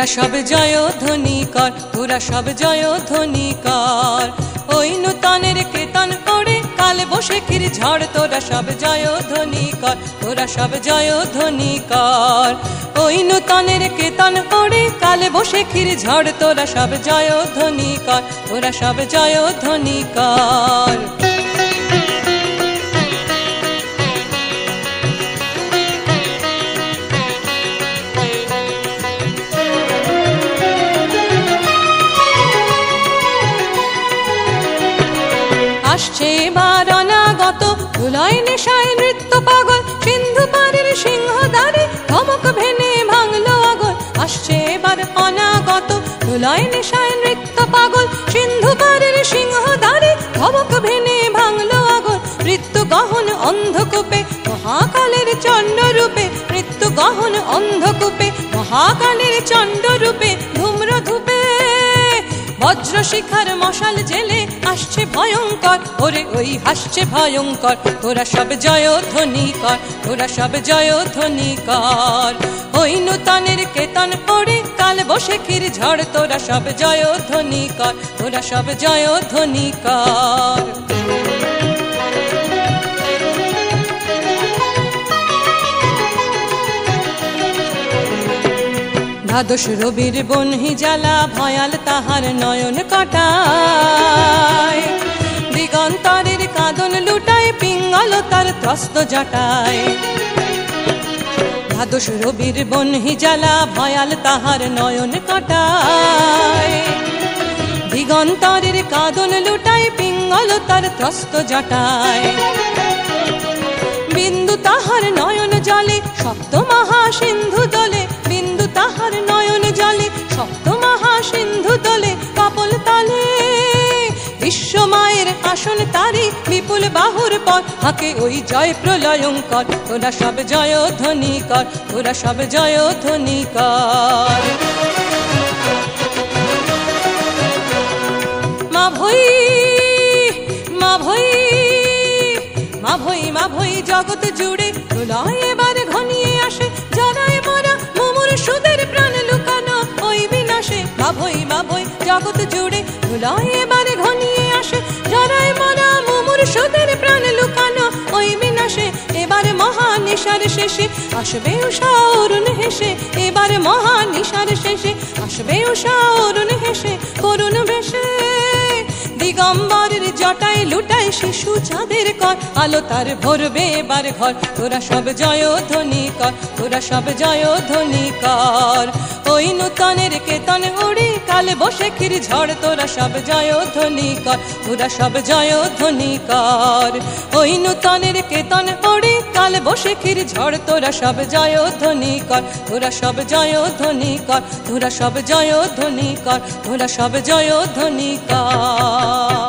তোরা সব জয়ধ্বনি কর, তোরা সব জয়ধ্বনি কর। ওই নূতনের কীর্তন করে কাল বৈশাখীর ঝড়, তোরা সব জয়ধ্বনি কর, তোরা সব জয়ধ্বনি কর। ওই নূতনের কীর্তন করে কাল বৈশাখীর ঝড়, তোরা সব জয়ধ্বনি কর, তোরা সব জয়ধ্বনি কর। আসছে এবার অনাগত, ধুলায় নেশায় নৃত্য পাগল, সিন্ধু পারের সিংহদ্বারে ধমক ভেনে ভাঙলো আগল। আসছে এবার অনাগত, ধুলায় নেশায় নৃত্য পাগল, সিন্ধু পারের সিংহদ্বারে ধমক ভেনে ভাঙলো আগল। মৃত্যু গহন অন্ধকূপে মহাকালের চণ্ডরূপে, মৃত্যু গহন অন্ধকূপে মহাকালের চণ্ডরূপে, ধূম্র ধূপে বজ্র শিখার মশাল জেলে আসছে ভয়ঙ্কর, ওরে ওই হাসছে ভয়ঙ্কর। তোরা সব জয়ধ্বনি কর, তোরা সব জয়ধ্বনি কর। ওই নূতনের কীর্তন করে কাল বৈশাখীর ঝড়, তোরা সব জয়ধ্বনি কর, তোরা সব জয়ধ্বনি কর। দ্বাদশ রবির বনহি জ্বালা ভয়াল তাহার নয়ন কটায়, দিগন্তরের কাঁদন লুটায় পিঙ্গল তার ত্রস্ত জটায়। দ্বাদশ রবির বনহি জ্বালা ভয়াল তাহার নয়ন কটায়, দিগন্তরের কাঁদন লুটায় পিঙ্গল তার ত্রস্ত জটায়। বিন্দু তাহার নয়ন জলে সপ্ত মহাসিন্ধু দলে, বিন্দু তাহার নয়ন জলে সপ্ত মহাসিন্ধু দলে। কপল তলে বিশ্বমায়ের আসন তারি, বিপুল বাহুর পর হাকে ওই জয় প্রলয়ঙ্কর। তোরা সব জয়ধ্বনি কর, তোরা সব জয়ধ্বনি কর। মা ভৈ মা ভৈ মা ভৈ মা ভৈ জগৎ জুড়ে প্রলয় এবার ঘনিয়ে আসে, জরায় মরা মুমূর্ষুদের প্রাণ লুকানো ওই বিনাশে। মা ভৈ জগৎ জুড়ে প্রলয় এবার ঘনিয়ে আসে, জরায় মরা মুমূর্ষুদের প্রাণ লুকানো ওই বিনাশে। এবার মহানিশার শেষে আসবে উষা অরুণ হেসে, এবার মহানিশার শেষে আসবে উষা অরুণ হেসে করুণ বেশে। দিগম্বরের জটায় লুটায় শিশু চাঁদের কর, আলো তার ভরবে এবার ঘর। তোরা সব জয়ধ্বনি কর, তোরা সব জয়ধ্বনি কর। ওই নূতনের কীর্তন উড়ে কাল বৈশাখীর ঝড়, তোরা সব জয়ধ্বনি কর, তোরা সব জয়ধ্বনি কর। ওই নূতনের কীর্তন উড়ে কাল বৈশাখীর ঝড়, তোরা সব জয়ধ্বনি কর, তোরা সব জয়ধ্বনি কর, তোরা সব জয়ধ্বনি কর, তোরা সব জয়ধ্বনি কর।